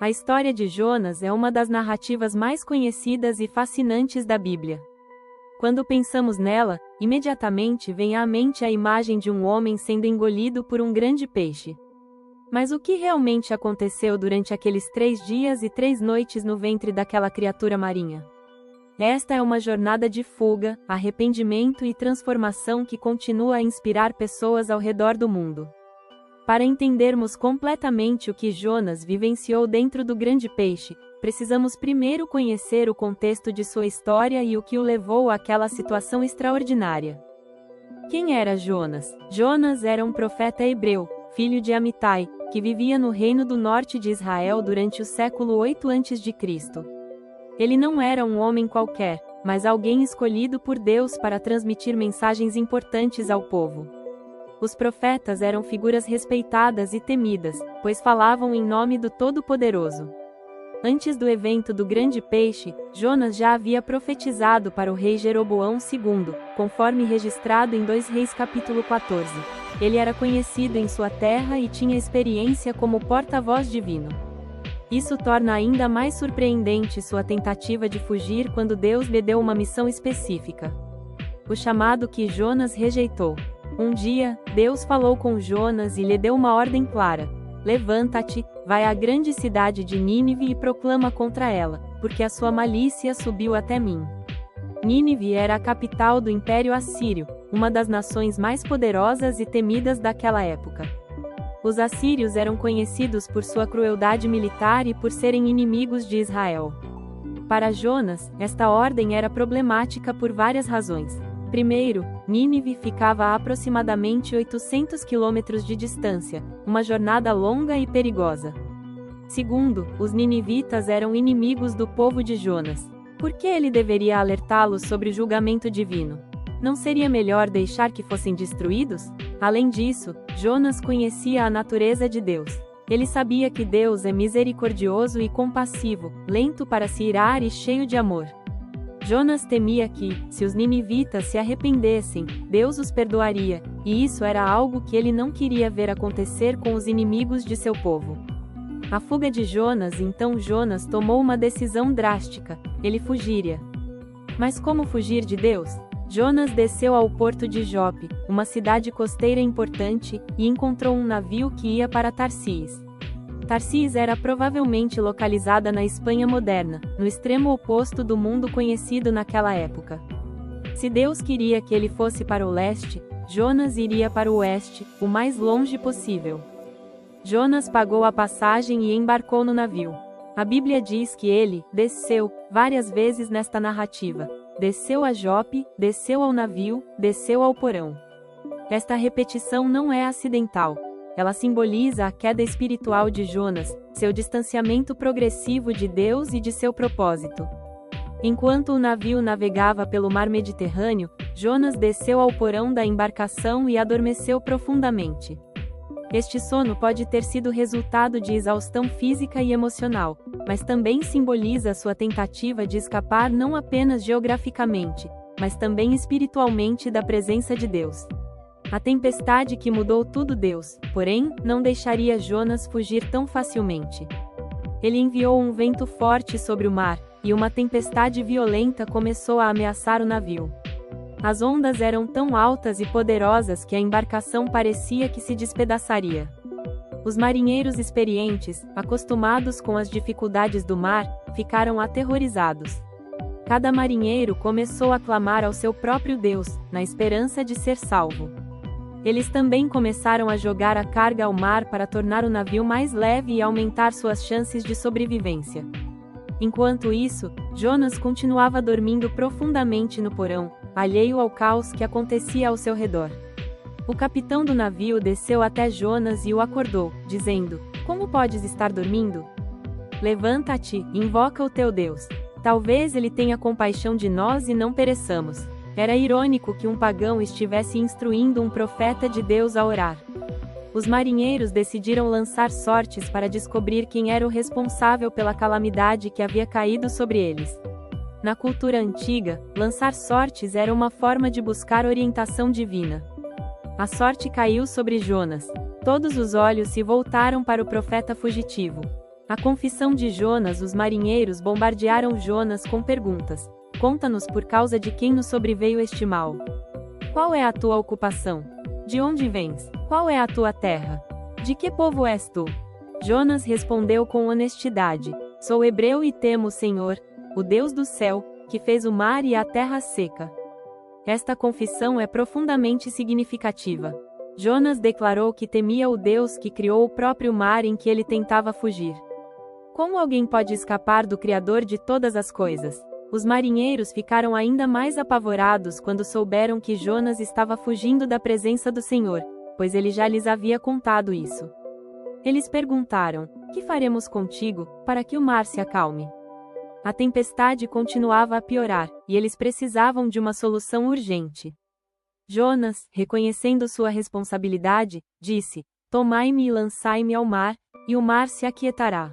A história de Jonas é uma das narrativas mais conhecidas e fascinantes da Bíblia. Quando pensamos nela, imediatamente vem à mente a imagem de um homem sendo engolido por um grande peixe. Mas o que realmente aconteceu durante aqueles 3 dias e 3 noites no ventre daquela criatura marinha? Esta é uma jornada de fuga, arrependimento e transformação que continua a inspirar pessoas ao redor do mundo. Para entendermos completamente o que Jonas vivenciou dentro do grande peixe, precisamos primeiro conhecer o contexto de sua história e o que o levou àquela situação extraordinária. Quem era Jonas? Jonas era um profeta hebreu, filho de Amitai, que vivia no reino do norte de Israel durante o século 8 a.C. Ele não era um homem qualquer, mas alguém escolhido por Deus para transmitir mensagens importantes ao povo. Os profetas eram figuras respeitadas e temidas, pois falavam em nome do Todo-Poderoso. Antes do evento do grande peixe, Jonas já havia profetizado para o rei Jeroboão II, conforme registrado em 2 Reis capítulo 14. Ele era conhecido em sua terra e tinha experiência como porta-voz divino. Isso torna ainda mais surpreendente sua tentativa de fugir quando Deus lhe deu uma missão específica. O chamado que Jonas rejeitou. Um dia, Deus falou com Jonas e lhe deu uma ordem clara: levanta-te, vai à grande cidade de Nínive e proclama contra ela, porque a sua malícia subiu até mim. Nínive era a capital do Império Assírio, uma das nações mais poderosas e temidas daquela época. Os assírios eram conhecidos por sua crueldade militar e por serem inimigos de Israel. Para Jonas, esta ordem era problemática por várias razões. Primeiro, Nínive ficava a aproximadamente 800 quilômetros de distância, uma jornada longa e perigosa. Segundo, os ninivitas eram inimigos do povo de Jonas. Por que ele deveria alertá-los sobre o julgamento divino? Não seria melhor deixar que fossem destruídos? Além disso, Jonas conhecia a natureza de Deus. Ele sabia que Deus é misericordioso e compassivo, lento para se irar e cheio de amor. Jonas temia que, se os ninivitas se arrependessem, Deus os perdoaria, e isso era algo que ele não queria ver acontecer com os inimigos de seu povo. A fuga de Jonas. Então Jonas tomou uma decisão drástica: ele fugiria. Mas como fugir de Deus? Jonas desceu ao porto de Jope, uma cidade costeira importante, e encontrou um navio que ia para Tarsís. Tarsís era provavelmente localizada na Espanha moderna, no extremo oposto do mundo conhecido naquela época. Se Deus queria que ele fosse para o leste, Jonas iria para o oeste, o mais longe possível. Jonas pagou a passagem e embarcou no navio. A Bíblia diz que ele desceu várias vezes nesta narrativa. Desceu a Jope, desceu ao navio, desceu ao porão. Esta repetição não é acidental. Ela simboliza a queda espiritual de Jonas, seu distanciamento progressivo de Deus e de seu propósito. Enquanto o navio navegava pelo mar Mediterrâneo, Jonas desceu ao porão da embarcação e adormeceu profundamente. Este sono pode ter sido resultado de exaustão física e emocional, mas também simboliza sua tentativa de escapar não apenas geograficamente, mas também espiritualmente da presença de Deus. A tempestade que mudou tudo. Deus, porém, não deixaria Jonas fugir tão facilmente. Ele enviou um vento forte sobre o mar, e uma tempestade violenta começou a ameaçar o navio. As ondas eram tão altas e poderosas que a embarcação parecia que se despedaçaria. Os marinheiros experientes, acostumados com as dificuldades do mar, ficaram aterrorizados. Cada marinheiro começou a clamar ao seu próprio Deus, na esperança de ser salvo. Eles também começaram a jogar a carga ao mar para tornar o navio mais leve e aumentar suas chances de sobrevivência. Enquanto isso, Jonas continuava dormindo profundamente no porão, alheio ao caos que acontecia ao seu redor. O capitão do navio desceu até Jonas e o acordou, dizendo: "Como podes estar dormindo? Levanta-te, invoca o teu Deus. Talvez ele tenha compaixão de nós e não pereçamos." Era irônico que um pagão estivesse instruindo um profeta de Deus a orar. Os marinheiros decidiram lançar sortes para descobrir quem era o responsável pela calamidade que havia caído sobre eles. Na cultura antiga, lançar sortes era uma forma de buscar orientação divina. A sorte caiu sobre Jonas. Todos os olhos se voltaram para o profeta fugitivo. A confissão de Jonas. Os marinheiros bombardearam Jonas com perguntas. Conta-nos por causa de quem nos sobreveio este mal. Qual é a tua ocupação? De onde vens? Qual é a tua terra? De que povo és tu? Jonas respondeu com honestidade: Sou hebreu e temo o Senhor, o Deus do céu, que fez o mar e a terra seca. Esta confissão é profundamente significativa. Jonas declarou que temia o Deus que criou o próprio mar em que ele tentava fugir. Como alguém pode escapar do Criador de todas as coisas? Os marinheiros ficaram ainda mais apavorados quando souberam que Jonas estava fugindo da presença do Senhor, pois ele já lhes havia contado isso. Eles perguntaram: Que faremos contigo, para que o mar se acalme? A tempestade continuava a piorar, e eles precisavam de uma solução urgente. Jonas, reconhecendo sua responsabilidade, disse: Tomai-me e lançai-me ao mar, e o mar se aquietará.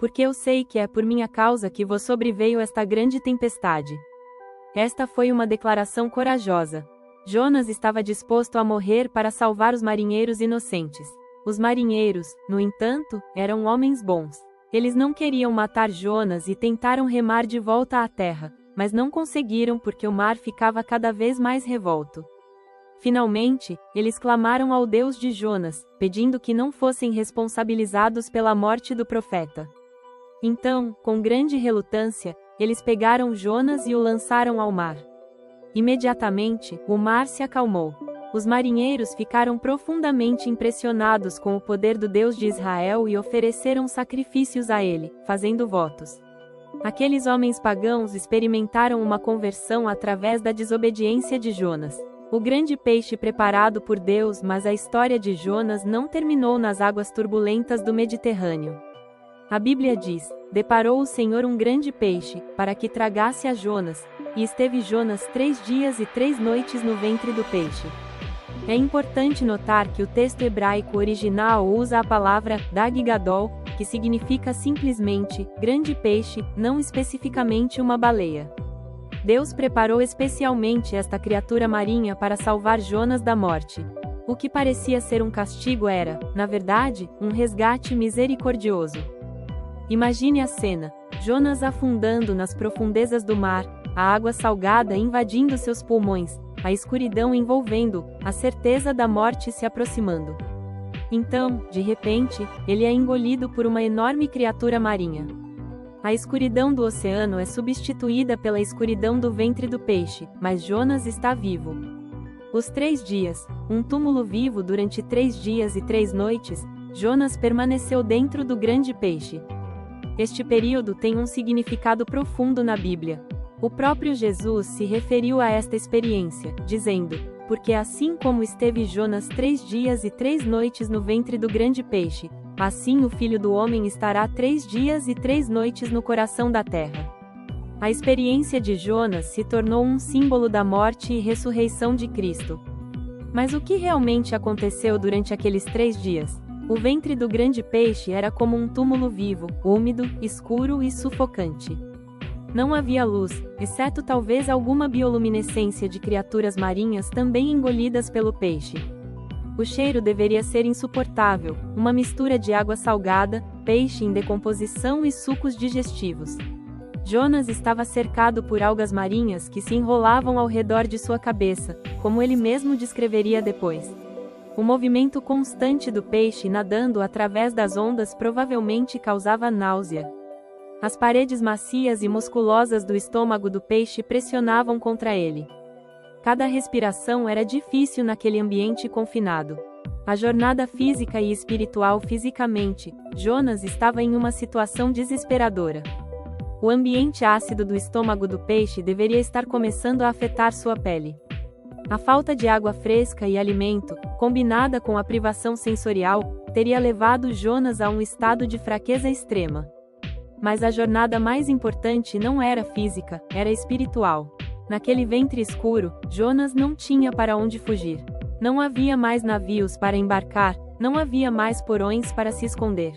Porque eu sei que é por minha causa que vos sobreveio esta grande tempestade. Esta foi uma declaração corajosa. Jonas estava disposto a morrer para salvar os marinheiros inocentes. Os marinheiros, no entanto, eram homens bons. Eles não queriam matar Jonas e tentaram remar de volta à terra, mas não conseguiram porque o mar ficava cada vez mais revolto. Finalmente, eles clamaram ao Deus de Jonas, pedindo que não fossem responsabilizados pela morte do profeta. Então, com grande relutância, eles pegaram Jonas e o lançaram ao mar. Imediatamente, o mar se acalmou. Os marinheiros ficaram profundamente impressionados com o poder do Deus de Israel e ofereceram sacrifícios a ele, fazendo votos. Aqueles homens pagãos experimentaram uma conversão através da desobediência de Jonas. O grande peixe preparado por Deus. Mas a história de Jonas não terminou nas águas turbulentas do Mediterrâneo. A Bíblia diz: Deparou o Senhor um grande peixe, para que tragasse a Jonas, e esteve Jonas 3 dias e 3 noites no ventre do peixe. É importante notar que o texto hebraico original usa a palavra Dag Gadol, que significa simplesmente grande peixe, não especificamente uma baleia. Deus preparou especialmente esta criatura marinha para salvar Jonas da morte. O que parecia ser um castigo era, na verdade, um resgate misericordioso. Imagine a cena: Jonas afundando nas profundezas do mar, a água salgada invadindo seus pulmões, a escuridão envolvendo-o, a certeza da morte se aproximando. Então, de repente, ele é engolido por uma enorme criatura marinha. A escuridão do oceano é substituída pela escuridão do ventre do peixe, mas Jonas está vivo. Os 3 dias, um túmulo vivo durante 3 dias e 3 noites, Jonas permaneceu dentro do grande peixe. Este período tem um significado profundo na Bíblia. O próprio Jesus se referiu a esta experiência, dizendo: Porque assim como esteve Jonas 3 dias e 3 noites no ventre do grande peixe, assim o Filho do Homem estará 3 dias e 3 noites no coração da terra. A experiência de Jonas se tornou um símbolo da morte e ressurreição de Cristo. Mas o que realmente aconteceu durante aqueles 3 dias? O ventre do grande peixe era como um túmulo vivo, úmido, escuro e sufocante. Não havia luz, exceto talvez alguma bioluminescência de criaturas marinhas também engolidas pelo peixe. O cheiro deveria ser insuportável, uma mistura de água salgada, peixe em decomposição e sucos digestivos. Jonas estava cercado por algas marinhas que se enrolavam ao redor de sua cabeça, como ele mesmo descreveria depois. O movimento constante do peixe nadando através das ondas provavelmente causava náusea. As paredes macias e musculosas do estômago do peixe pressionavam contra ele. Cada respiração era difícil naquele ambiente confinado. A jornada física e espiritual. Fisicamente, Jonas estava em uma situação desesperadora. O ambiente ácido do estômago do peixe deveria estar começando a afetar sua pele. A falta de água fresca e alimento, combinada com a privação sensorial, teria levado Jonas a um estado de fraqueza extrema. Mas a jornada mais importante não era física, era espiritual. Naquele ventre escuro, Jonas não tinha para onde fugir. Não havia mais navios para embarcar, não havia mais porões para se esconder.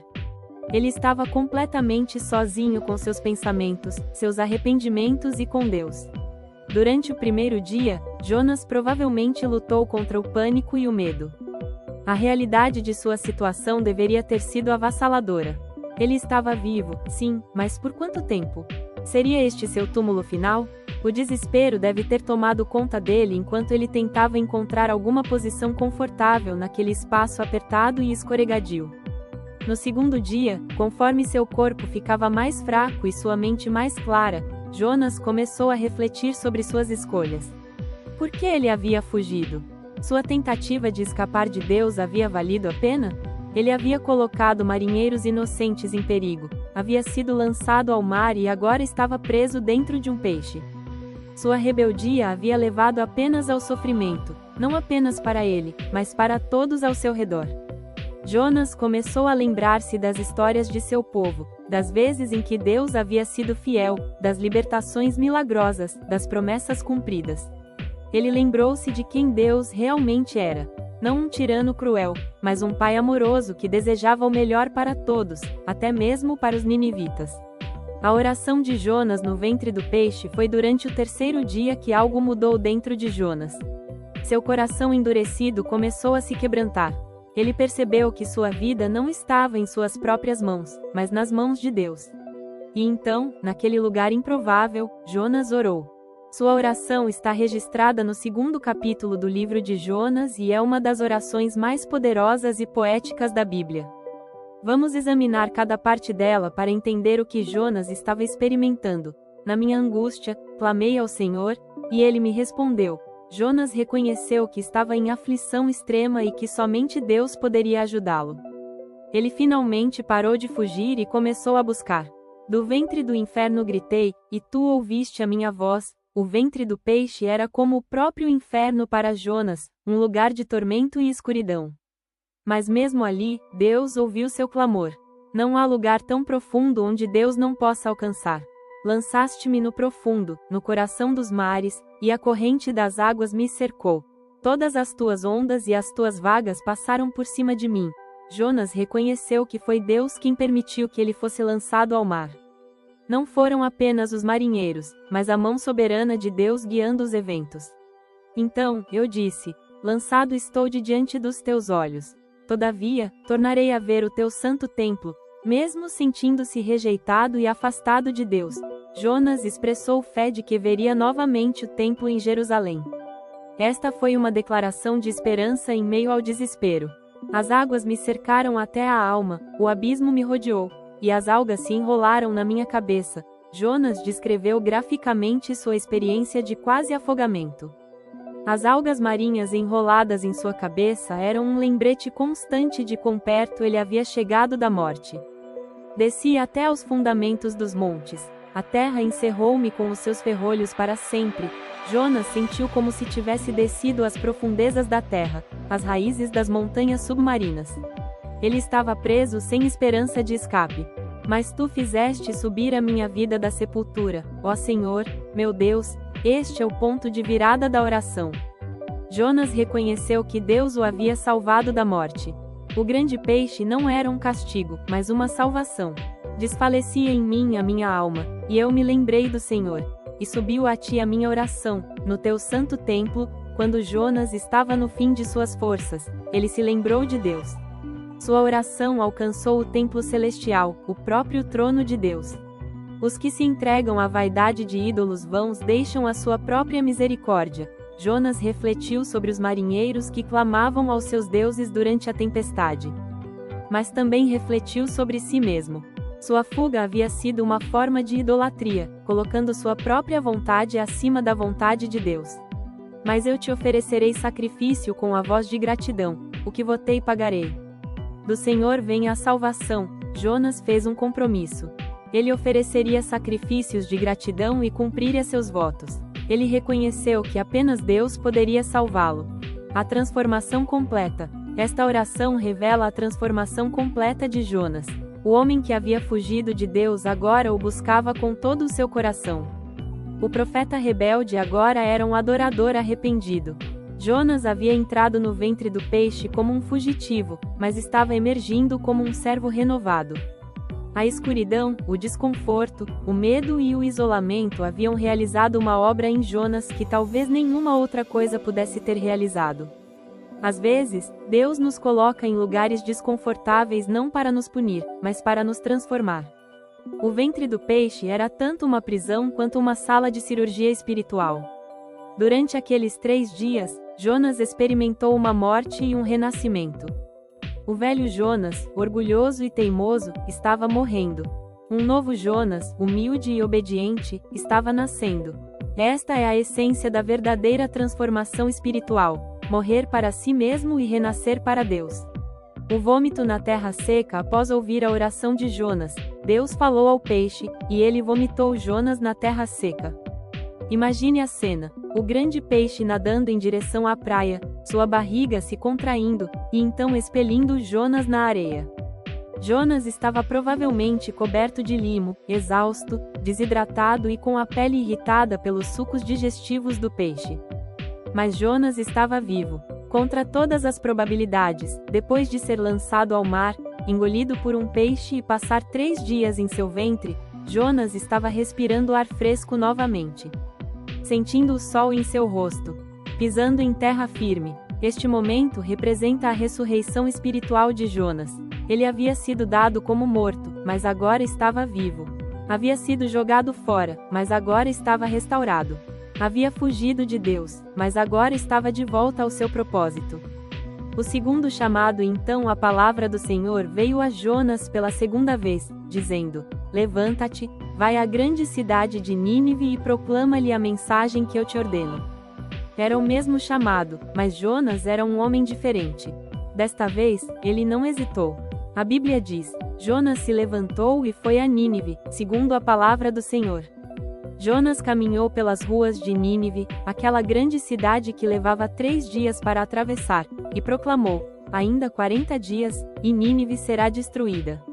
Ele estava completamente sozinho com seus pensamentos, seus arrependimentos e com Deus. Durante o primeiro dia, Jonas provavelmente lutou contra o pânico e o medo. A realidade de sua situação deveria ter sido avassaladora. Ele estava vivo, sim, mas por quanto tempo? Seria este seu túmulo final? O desespero deve ter tomado conta dele enquanto ele tentava encontrar alguma posição confortável naquele espaço apertado e escorregadio. No segundo dia, conforme seu corpo ficava mais fraco e sua mente mais clara, Jonas começou a refletir sobre suas escolhas. Por que ele havia fugido? Sua tentativa de escapar de Deus havia valido a pena? Ele havia colocado marinheiros inocentes em perigo, havia sido lançado ao mar e agora estava preso dentro de um peixe. Sua rebeldia havia levado apenas ao sofrimento, não apenas para ele, mas para todos ao seu redor. Jonas começou a lembrar-se das histórias de seu povo, das vezes em que Deus havia sido fiel, das libertações milagrosas, das promessas cumpridas. Ele lembrou-se de quem Deus realmente era. Não um tirano cruel, mas um pai amoroso que desejava o melhor para todos, até mesmo para os ninivitas. A oração de Jonas no ventre do peixe foi durante o terceiro dia que algo mudou dentro de Jonas. Seu coração endurecido começou a se quebrantar. Ele percebeu que sua vida não estava em suas próprias mãos, mas nas mãos de Deus. E então, naquele lugar improvável, Jonas orou. Sua oração está registrada no 2º capítulo do livro de Jonas e é uma das orações mais poderosas e poéticas da Bíblia. Vamos examinar cada parte dela para entender o que Jonas estava experimentando. Na minha angústia, clamei ao Senhor, e ele me respondeu. Jonas reconheceu que estava em aflição extrema e que somente Deus poderia ajudá-lo. Ele finalmente parou de fugir e começou a buscar. Do ventre do inferno gritei, e tu ouviste a minha voz. O ventre do peixe era como o próprio inferno para Jonas, um lugar de tormento e escuridão. Mas mesmo ali, Deus ouviu seu clamor. Não há lugar tão profundo onde Deus não possa alcançar. Lançaste-me no profundo, no coração dos mares, e a corrente das águas me cercou. Todas as tuas ondas e as tuas vagas passaram por cima de mim. Jonas reconheceu que foi Deus quem permitiu que ele fosse lançado ao mar. Não foram apenas os marinheiros, mas a mão soberana de Deus guiando os eventos. Então, eu disse, lançado estou de diante dos teus olhos. Todavia, tornarei a ver o teu santo templo, mesmo sentindo-se rejeitado e afastado de Deus. Jonas expressou fé de que veria novamente o templo em Jerusalém. Esta foi uma declaração de esperança em meio ao desespero. As águas me cercaram até a alma, o abismo me rodeou, e as algas se enrolaram na minha cabeça. Jonas descreveu graficamente sua experiência de quase afogamento. As algas marinhas enroladas em sua cabeça eram um lembrete constante de quão perto ele havia chegado da morte. Desci até aos fundamentos dos montes. A terra encerrou-me com os seus ferrolhos para sempre. Jonas sentiu como se tivesse descido às profundezas da terra, às raízes das montanhas submarinas. Ele estava preso sem esperança de escape. Mas tu fizeste subir a minha vida da sepultura, ó Senhor, meu Deus. Este é o ponto de virada da oração. Jonas reconheceu que Deus o havia salvado da morte. O grande peixe não era um castigo, mas uma salvação. Desfalecia em mim a minha alma, e eu me lembrei do Senhor. E subiu a ti a minha oração, no teu santo templo. Quando Jonas estava no fim de suas forças, ele se lembrou de Deus. Sua oração alcançou o templo celestial, o próprio trono de Deus. Os que se entregam à vaidade de ídolos vãos deixam a sua própria misericórdia. Jonas refletiu sobre os marinheiros que clamavam aos seus deuses durante a tempestade. Mas também refletiu sobre si mesmo. Sua fuga havia sido uma forma de idolatria, colocando sua própria vontade acima da vontade de Deus. Mas eu te oferecerei sacrifício com a voz de gratidão, o que votei pagarei. Do Senhor vem a salvação. Jonas fez um compromisso. Ele ofereceria sacrifícios de gratidão e cumpriria seus votos. Ele reconheceu que apenas Deus poderia salvá-lo. A transformação completa. Esta oração revela a transformação completa de Jonas. O homem que havia fugido de Deus agora o buscava com todo o seu coração. O profeta rebelde agora era um adorador arrependido. Jonas havia entrado no ventre do peixe como um fugitivo, mas estava emergindo como um servo renovado. A escuridão, o desconforto, o medo e o isolamento haviam realizado uma obra em Jonas que talvez nenhuma outra coisa pudesse ter realizado. Às vezes, Deus nos coloca em lugares desconfortáveis não para nos punir, mas para nos transformar. O ventre do peixe era tanto uma prisão quanto uma sala de cirurgia espiritual. Durante aqueles 3 dias, Jonas experimentou uma morte e um renascimento. O velho Jonas, orgulhoso e teimoso, estava morrendo. Um novo Jonas, humilde e obediente, estava nascendo. Esta é a essência da verdadeira transformação espiritual: morrer para si mesmo e renascer para Deus. O vômito na terra seca. Após ouvir a oração de Jonas, Deus falou ao peixe, e ele vomitou Jonas na terra seca. Imagine a cena: o grande peixe nadando em direção à praia, sua barriga se contraindo, e então expelindo Jonas na areia. Jonas estava provavelmente coberto de limo, exausto, desidratado e com a pele irritada pelos sucos digestivos do peixe. Mas Jonas estava vivo. Contra todas as probabilidades, depois de ser lançado ao mar, engolido por um peixe e passar 3 dias em seu ventre, Jonas estava respirando ar fresco novamente. Sentindo o sol em seu rosto. Pisando em terra firme. Este momento representa a ressurreição espiritual de Jonas. Ele havia sido dado como morto, mas agora estava vivo. Havia sido jogado fora, mas agora estava restaurado. Havia fugido de Deus, mas agora estava de volta ao seu propósito. O segundo chamado. Então a palavra do Senhor veio a Jonas pela 2ª vez, dizendo: Levanta-te, vai à grande cidade de Nínive e proclama-lhe a mensagem que eu te ordeno. Era o mesmo chamado, mas Jonas era um homem diferente. Desta vez, ele não hesitou. A Bíblia diz: Jonas se levantou e foi a Nínive, segundo a palavra do Senhor. Jonas caminhou pelas ruas de Nínive, aquela grande cidade que levava 3 dias para atravessar, e proclamou: ainda 40 dias, e Nínive será destruída.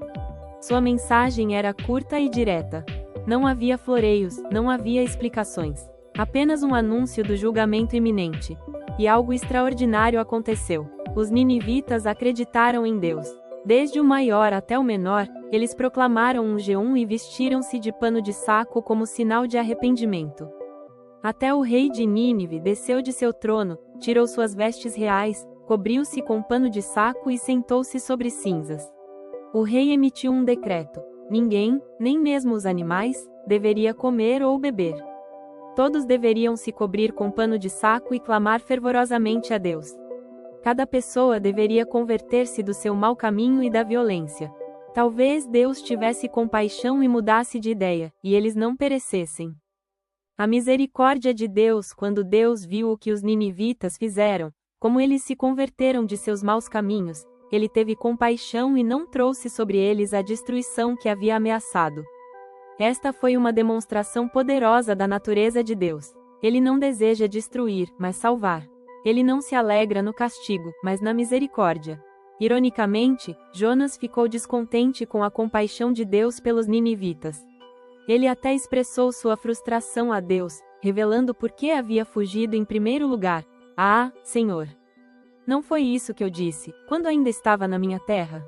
Sua mensagem era curta e direta. Não havia floreios, não havia explicações. Apenas um anúncio do julgamento iminente. E algo extraordinário aconteceu. Os ninivitas acreditaram em Deus. Desde o maior até o menor, eles proclamaram um jejum e vestiram-se de pano de saco como sinal de arrependimento. Até o rei de Nínive desceu de seu trono, tirou suas vestes reais, cobriu-se com pano de saco e sentou-se sobre cinzas. O rei emitiu um decreto: ninguém, nem mesmo os animais, deveria comer ou beber. Todos deveriam se cobrir com pano de saco e clamar fervorosamente a Deus. Cada pessoa deveria converter-se do seu mau caminho e da violência. Talvez Deus tivesse compaixão e mudasse de ideia, e eles não perecessem. A misericórdia de Deus. Quando Deus viu o que os ninivitas fizeram, como eles se converteram de seus maus caminhos, ele teve compaixão e não trouxe sobre eles a destruição que havia ameaçado. Esta foi uma demonstração poderosa da natureza de Deus. Ele não deseja destruir, mas salvar. Ele não se alegra no castigo, mas na misericórdia. Ironicamente, Jonas ficou descontente com a compaixão de Deus pelos ninivitas. Ele até expressou sua frustração a Deus, revelando por que havia fugido em primeiro lugar. Ah, Senhor! Não foi isso que eu disse, quando ainda estava na minha terra?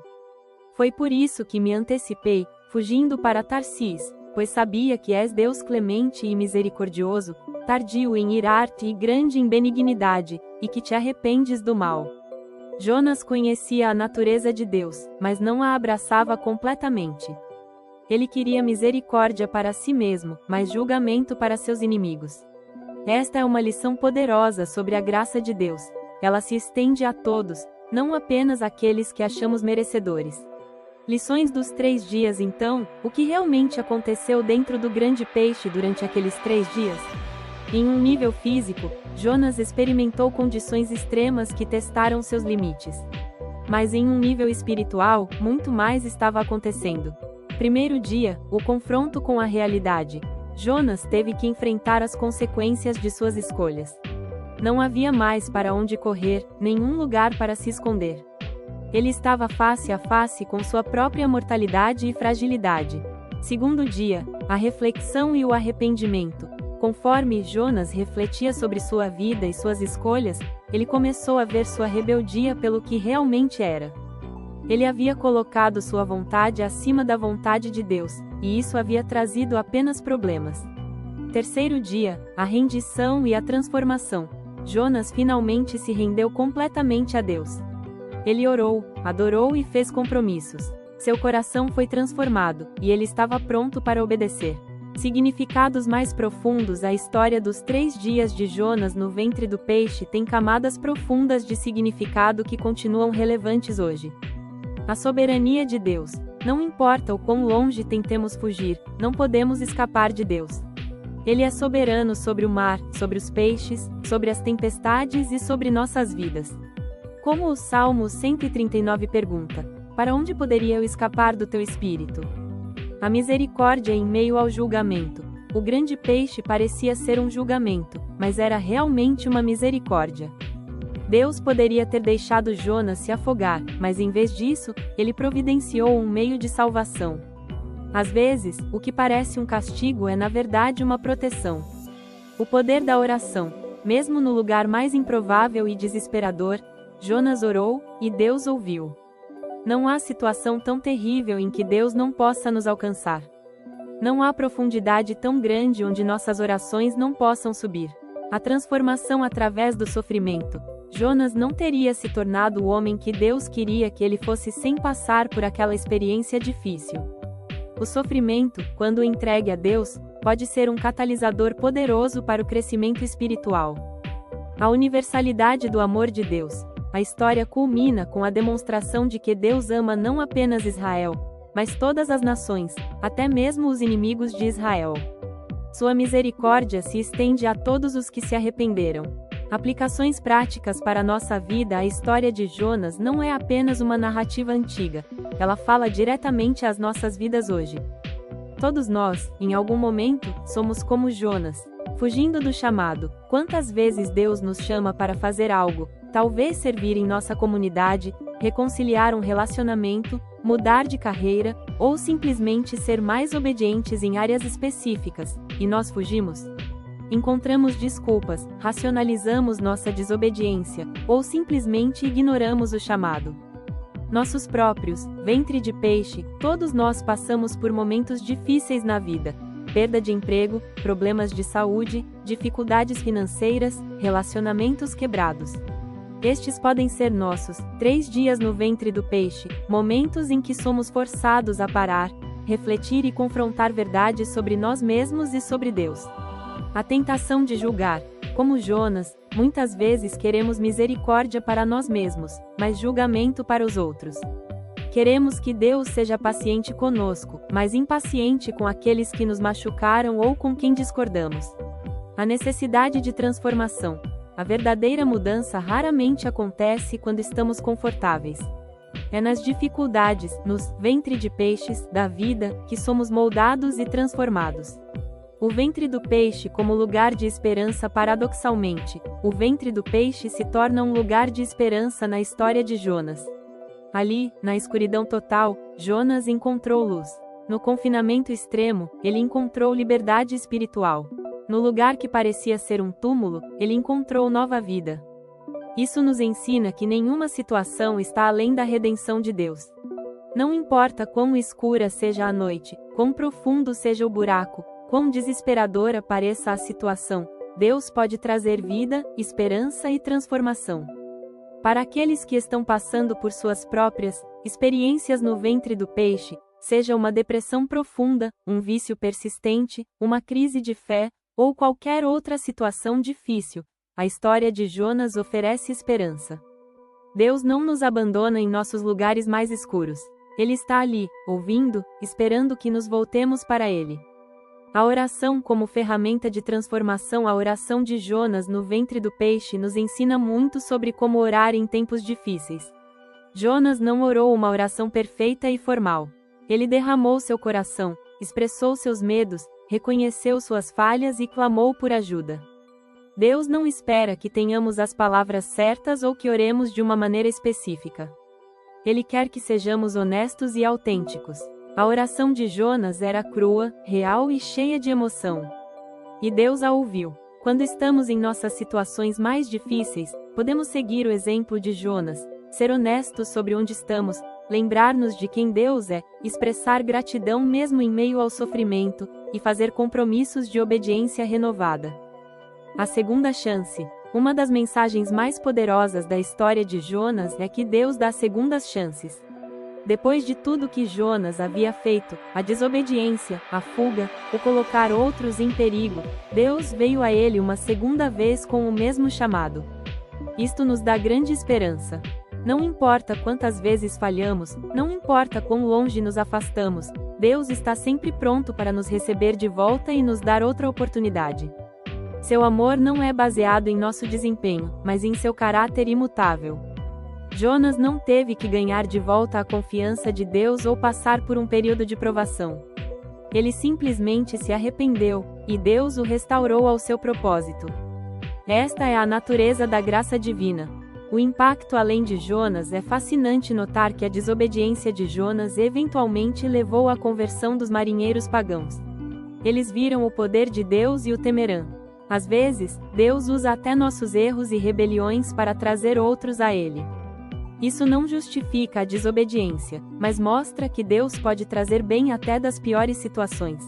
Foi por isso que me antecipei, fugindo para Tarsis, pois sabia que és Deus clemente e misericordioso, tardio em irar-te e grande em benignidade, e que te arrependes do mal. Jonas conhecia a natureza de Deus, mas não a abraçava completamente. Ele queria misericórdia para si mesmo, mas julgamento para seus inimigos. Esta é uma lição poderosa sobre a graça de Deus. Ela se estende a todos, não apenas àqueles que achamos merecedores. Lições dos 3 dias. Então, o que realmente aconteceu dentro do grande peixe durante aqueles 3 dias? Em um nível físico, Jonas experimentou condições extremas que testaram seus limites. Mas em um nível espiritual, muito mais estava acontecendo. Primeiro dia, o confronto com a realidade. Jonas teve que enfrentar as consequências de suas escolhas. Não havia mais para onde correr, nenhum lugar para se esconder. Ele estava face a face com sua própria mortalidade e fragilidade. Segundo dia, a reflexão e o arrependimento. Conforme Jonas refletia sobre sua vida e suas escolhas, ele começou a ver sua rebeldia pelo que realmente era. Ele havia colocado sua vontade acima da vontade de Deus, e isso havia trazido apenas problemas. Terceiro dia, a rendição e a transformação. Jonas finalmente se rendeu completamente a Deus. Ele orou, adorou e fez compromissos. Seu coração foi transformado, e ele estava pronto para obedecer. Significados mais profundos. A história dos 3 dias de Jonas no ventre do peixe tem camadas profundas de significado que continuam relevantes hoje. A soberania de Deus. Não importa o quão longe tentemos fugir, não podemos escapar de Deus. Ele é soberano sobre o mar, sobre os peixes, sobre as tempestades e sobre nossas vidas. Como o Salmo 139 pergunta: para onde poderia eu escapar do teu espírito? A misericórdia em meio ao julgamento. O grande peixe parecia ser um julgamento, mas era realmente uma misericórdia. Deus poderia ter deixado Jonas se afogar, mas em vez disso, ele providenciou um meio de salvação. Às vezes, o que parece um castigo é na verdade uma proteção. O poder da oração. Mesmo no lugar mais improvável e desesperador, Jonas orou, e Deus ouviu. Não há situação tão terrível em que Deus não possa nos alcançar. Não há profundidade tão grande onde nossas orações não possam subir. A transformação através do sofrimento. Jonas não teria se tornado o homem que Deus queria que ele fosse sem passar por aquela experiência difícil. O sofrimento, quando entregue a Deus, pode ser um catalisador poderoso para o crescimento espiritual. A universalidade do amor de Deus. A história culmina com a demonstração de que Deus ama não apenas Israel, mas todas as nações, até mesmo os inimigos de Israel. Sua misericórdia se estende a todos os que se arrependeram. Aplicações práticas para a nossa vida. A história de Jonas não é apenas uma narrativa antiga, ela fala diretamente às nossas vidas hoje. Todos nós, em algum momento, somos como Jonas, fugindo do chamado. Quantas vezes Deus nos chama para fazer algo, talvez servir em nossa comunidade, reconciliar um relacionamento, mudar de carreira, ou simplesmente ser mais obedientes em áreas específicas, e nós fugimos? Encontramos desculpas, racionalizamos nossa desobediência, ou simplesmente ignoramos o chamado. Nossos próprios, ventre de peixe. Todos nós passamos por momentos difíceis na vida. Perda de emprego, problemas de saúde, dificuldades financeiras, relacionamentos quebrados. Estes podem ser nossos 3 dias no ventre do peixe, momentos em que somos forçados a parar, refletir e confrontar verdades sobre nós mesmos e sobre Deus. A tentação de julgar. Como Jonas, muitas vezes queremos misericórdia para nós mesmos, mas julgamento para os outros. Queremos que Deus seja paciente conosco, mas impaciente com aqueles que nos machucaram ou com quem discordamos. A necessidade de transformação. A verdadeira mudança raramente acontece quando estamos confortáveis. É nas dificuldades, nos ventre de peixes da vida, que somos moldados e transformados. O ventre do peixe como lugar de esperança. Paradoxalmente, o ventre do peixe se torna um lugar de esperança na história de Jonas. Ali, na escuridão total, Jonas encontrou luz. No confinamento extremo, ele encontrou liberdade espiritual. No lugar que parecia ser um túmulo, ele encontrou nova vida. Isso nos ensina que nenhuma situação está além da redenção de Deus. Não importa quão escura seja a noite, quão profundo seja o buraco, quão desesperadora pareça a situação, Deus pode trazer vida, esperança e transformação. Para aqueles que estão passando por suas próprias experiências no ventre do peixe, seja uma depressão profunda, um vício persistente, uma crise de fé, ou qualquer outra situação difícil, a história de Jonas oferece esperança. Deus não nos abandona em nossos lugares mais escuros. Ele está ali, ouvindo, esperando que nos voltemos para Ele. A oração como ferramenta de transformação. A oração de Jonas no ventre do peixe nos ensina muito sobre como orar em tempos difíceis. Jonas não orou uma oração perfeita e formal. Ele derramou seu coração, expressou seus medos, reconheceu suas falhas e clamou por ajuda. Deus não espera que tenhamos as palavras certas ou que oremos de uma maneira específica. Ele quer que sejamos honestos e autênticos. A oração de Jonas era crua, real e cheia de emoção. E Deus a ouviu. Quando estamos em nossas situações mais difíceis, podemos seguir o exemplo de Jonas, ser honestos sobre onde estamos, lembrar-nos de quem Deus é, expressar gratidão mesmo em meio ao sofrimento, e fazer compromissos de obediência renovada. A segunda chance. Uma das mensagens mais poderosas da história de Jonas é que Deus dá segundas chances. Depois de tudo que Jonas havia feito, a desobediência, a fuga, o colocar outros em perigo, Deus veio a ele uma segunda vez com o mesmo chamado. Isto nos dá grande esperança. Não importa quantas vezes falhamos, não importa quão longe nos afastamos, Deus está sempre pronto para nos receber de volta e nos dar outra oportunidade. Seu amor não é baseado em nosso desempenho, mas em seu caráter imutável. Jonas não teve que ganhar de volta a confiança de Deus ou passar por um período de provação. Ele simplesmente se arrependeu, e Deus o restaurou ao seu propósito. Esta é a natureza da graça divina. O impacto além de Jonas é fascinante notar que a desobediência de Jonas eventualmente levou à conversão dos marinheiros pagãos. Eles viram o poder de Deus e o temerão. Às vezes, Deus usa até nossos erros e rebeliões para trazer outros a Ele. Isso não justifica a desobediência, mas mostra que Deus pode trazer bem até das piores situações.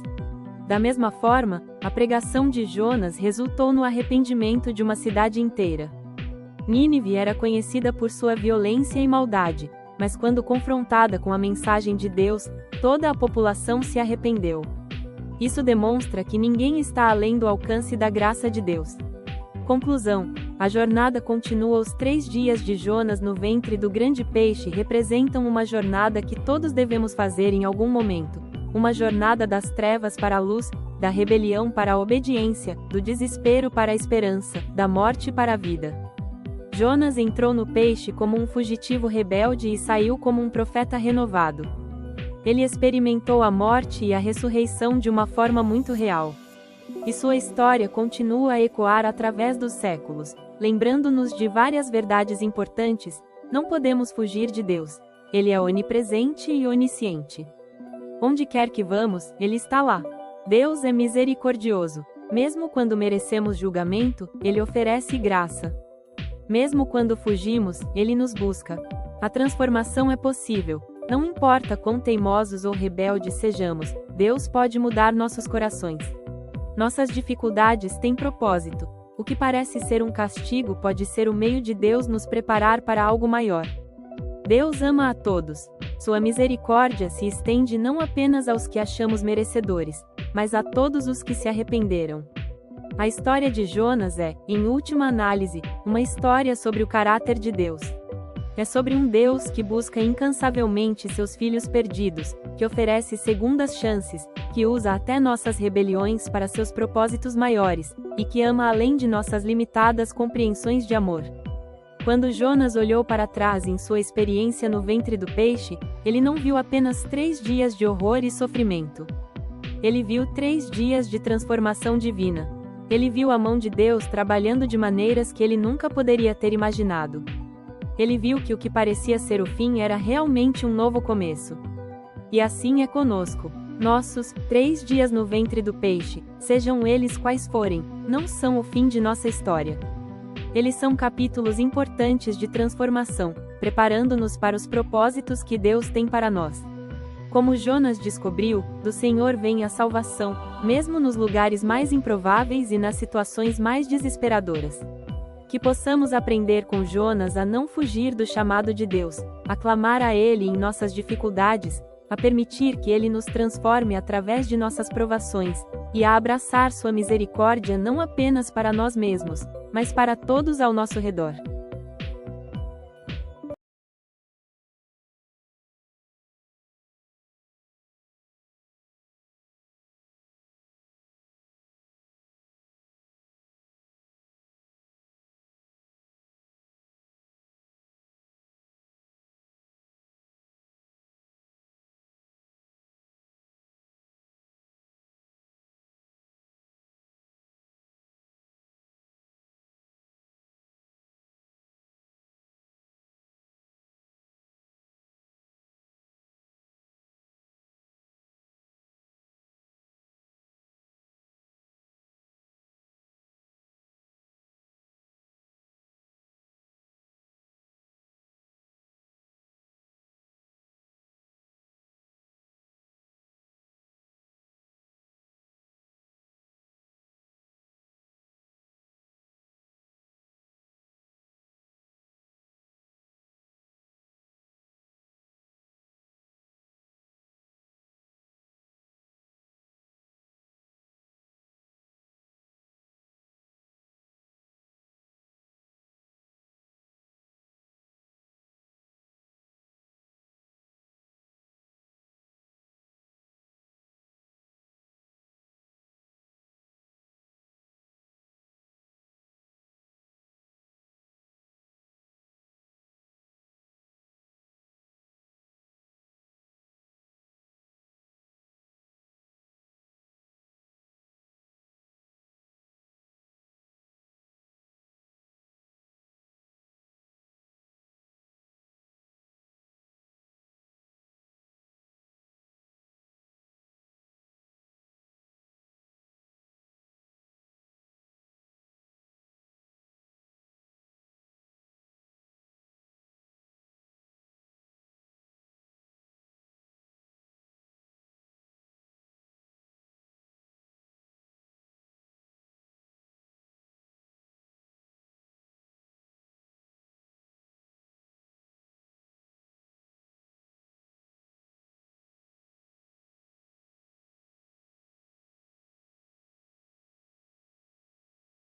Da mesma forma, a pregação de Jonas resultou no arrependimento de uma cidade inteira. Nínive era conhecida por sua violência e maldade, mas quando confrontada com a mensagem de Deus, toda a população se arrependeu. Isso demonstra que ninguém está além do alcance da graça de Deus. Conclusão: a jornada continua. Os 3 dias de Jonas no ventre do grande peixe representam uma jornada que todos devemos fazer em algum momento. Uma jornada das trevas para a luz, da rebelião para a obediência, do desespero para a esperança, da morte para a vida. Jonas entrou no peixe como um fugitivo rebelde e saiu como um profeta renovado. Ele experimentou a morte e a ressurreição de uma forma muito real. E sua história continua a ecoar através dos séculos, lembrando-nos de várias verdades importantes. Não podemos fugir de Deus. Ele é onipresente e onisciente. Onde quer que vamos, Ele está lá. Deus é misericordioso. Mesmo quando merecemos julgamento, Ele oferece graça. Mesmo quando fugimos, Ele nos busca. A transformação é possível. Não importa quão teimosos ou rebeldes sejamos, Deus pode mudar nossos corações. Nossas dificuldades têm propósito. O que parece ser um castigo pode ser o meio de Deus nos preparar para algo maior. Deus ama a todos. Sua misericórdia se estende não apenas aos que achamos merecedores, mas a todos os que se arrependeram. A história de Jonas é, em última análise, uma história sobre o caráter de Deus. É sobre um Deus que busca incansavelmente seus filhos perdidos, que oferece segundas chances, que usa até nossas rebeliões para seus propósitos maiores, e que ama além de nossas limitadas compreensões de amor. Quando Jonas olhou para trás em sua experiência no ventre do peixe, ele não viu apenas 3 dias de horror e sofrimento. Ele viu 3 dias de transformação divina. Ele viu a mão de Deus trabalhando de maneiras que ele nunca poderia ter imaginado. Ele viu que o que parecia ser o fim era realmente um novo começo. E assim é conosco. Nossos 3 dias no ventre do peixe, sejam eles quais forem, não são o fim de nossa história. Eles são capítulos importantes de transformação, preparando-nos para os propósitos que Deus tem para nós. Como Jonas descobriu, do Senhor vem a salvação, mesmo nos lugares mais improváveis e nas situações mais desesperadoras. Que possamos aprender com Jonas a não fugir do chamado de Deus, a clamar a Ele em nossas dificuldades, a permitir que Ele nos transforme através de nossas provações, e a abraçar sua misericórdia não apenas para nós mesmos, mas para todos ao nosso redor.